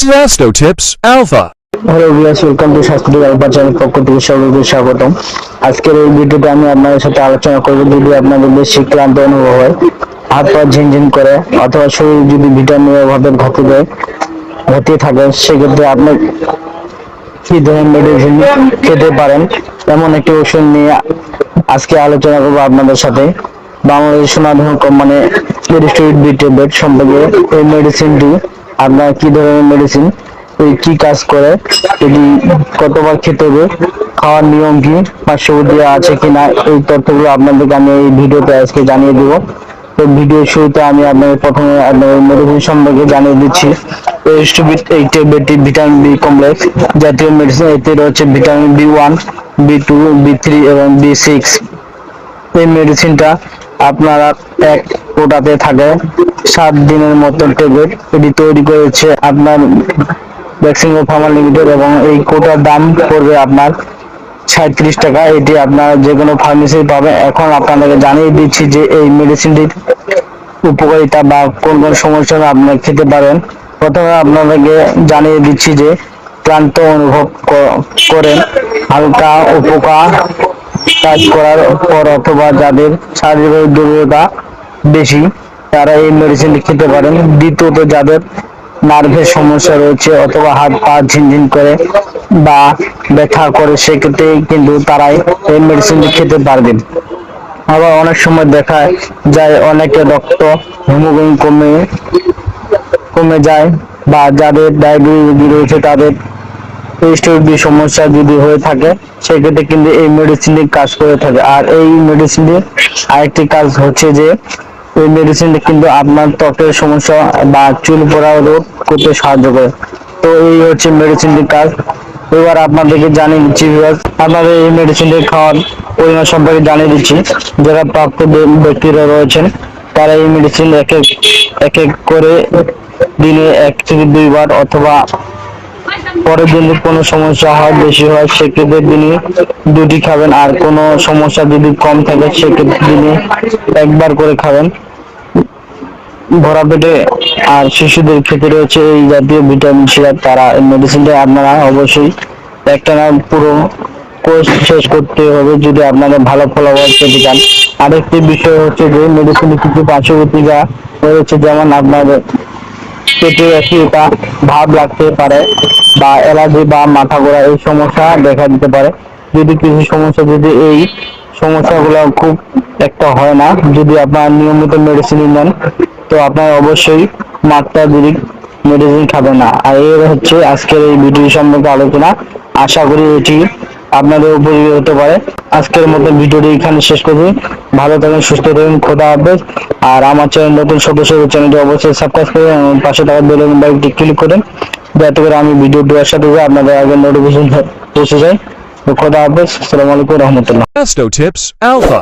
This is Astro Tips Alpha. Hello viewers, welcome to স্বাস্থ্য alpha channel পক্ষ থেকে সবাইকে স্বাগতম। আজকের এই ভিডিওতে আমি আপনাদের সাথে আলোচনা করব, যদি আপনাদের বেশি ক্লান্ত অনুভব হয়, হাত পা ঝিনঝিন করে অথবা শরীর যদি ভিটামিনের অভাবে ঘটিয়ে থাকে, সেক্ষেত্রে আপনি কি ধরনের মেডিসিন খেতে পারেন এমন একটি ওষুধ নিয়ে আজকে আলোচনা করবো আপনাদের সাথে। বাংলাদেশ সুনামধন্য কোম্পানি এরিস্টোইড বি ট্যাবলেট সম্পর্কে এই মেডিসিনটি আপনার কি ধরনের মেডিসিন, কি কাজ করে, এটি কতবার খেতে হবে, খাওয়ার নিয়ম কি, পার্শ্ববর্তী আছে কিনা, এই তথ্যগুলো আপনাদেরকে আমি এই ভিডিওতে আজকে জানিয়ে দেবো। তো ভিডিওর শুরুতে আমি আপনাদের প্রথমে আপনাদের মেডিসিন সম্পর্কে জানিয়ে দিচ্ছি। এই ট্যাবলেটটি ভিটামিন বি কমপ্লেক্স জাতীয় মেডিসিন। এতে রয়েছে ভিটামিন বি1, বি2, বি3 এবং বি6। এই মেডিসিনটা আপনারা এক কোটাতে থাকে 7 দিনের মতো ট্যাবলেট। এটি তৈরি করেছে আপনার ভ্যাকসিন ফার্মা লিমিটেড এবং এই কোটার দাম পড়বে আপনার 37 টাকা। এটি আপনারা যে কোনো ফার্মেসি পাবেন। এখন আপনাদেরকে জানিয়ে দিচ্ছি যে এই মেডিসিনটির উপকারিতা বা কোন কোন সমস্যা আপনারা খেতে পারেন। প্রথমে আপনাদেরকে জানিয়ে দিচ্ছি যে ক্লান্ত অনুভব করেন, হালকা উপকার কাজ করার পর অথবা যাদের শারীরিক দুর্বলতা বেশি, তারা এই মেডিসিনটি খেতে পারেন। দ্বিতীয়ত, যাদের নার্ভের সমস্যা রয়েছে অথবা হাত পা ঝিনঝিন করে বা ব্যথা করে, সেক্ষেত্রে কিন্তু তারাই এই মেডিসিনটি খেতে পারবেন। আবার অনেক সময় দেখা যায় অনেকে রক্ত হিমোগ্লোবিন কমে যায়, বা যাদের ডায়াবেটিস রয়েছে তাদের স্টোরের সমস্যা যদি হয়ে থাকে, সেক্ষেত্রে কিন্তু এই মেডিসিনটি কাজ করে থাকে। আর এই মেডিসিনটির আরেকটি কাজ হচ্ছে যে এই মেডিসিনটি কিন্তু আপনার ত্বকের সমস্যা বা চুল পড়া রোধ করতে সাহায্য করে। তো এই হচ্ছে মেডিসিনটির কাজ। এবার আপনাদেরকে জানিয়ে দিচ্ছি, আপনাদের এই মেডিসিনটি খাওয়ার পরিমাণ সম্পর্কে জানিয়ে দিচ্ছি। যারা প্রাপ্ত ব্যক্তিরা রয়েছেন, তারা এই মেডিসিন এক এক করে দিনে 1 থেকে 2 বার অথবা পরের দিন কোনো সমস্যা হয়, বেশি হয়, সেক্ষেত্রে দিনে 2টি খাবেন। আর কোনো সমস্যা যদি কম থাকে, সেক্ষেত্রে দিনে 1বার করে খাবেন ভরা পেটে। আর শিশুদের ক্ষেত্রে রয়েছে এই জাতীয় ভিটামিন সিরাপ। তারা এই মেডিসিনটা আপনারা অবশ্যই একটানা পুরো কোর্স শেষ করতে হবে যদি আপনারা ভালো ফলাফল পেতে চান। আরেকটি বিষয় হচ্ছে যে মেডিসিনের কিছু পার্শ্বপ্রতিক্রিয়া রয়েছে, যেমন আপনাদের পেটে একটা ভাব লাগতে পারে বা অ্যালার্জি বা মাথা ঘোরা, এই সমস্যা দেখা দিতে পারে। যদি কিছু সমস্যা, যদি এই সমস্যাগুলো খুব একটা হয় না, যদি আপনার নিয়মিত মেডিসিন নেন, তো আপনার অবশ্যই মাত্রাধিক মেডিসিন খাবেন না। আর এর হচ্ছে আজকের এই ভিডিও সম্পর্কে আলোচনা। আশা করি এটি আপনাদের উপযোগী হতে পারে। আজকের মতো ভিডিওটি এখানে শেষ করছি। ভালো থাকুন, সুস্থ থাকুন, খোদা হাফেজ। আর আমার চ্যানেল নতুন সদস্য, চ্যানেলটি অবশ্যই সাবস্ক্রাইব করুন এবং পাশে থাকা বেল আইকনটি ক্লিক করুন, যাতে করে আমি ভিডিও দেওয়ার সাথে আপনাদের আগে নোটিফিকেশন পৌঁছে যায়। খোদা হাফেজ, আসসালামু আলাইকুম রহমতুল্লাহ। Astro Tips Alpha.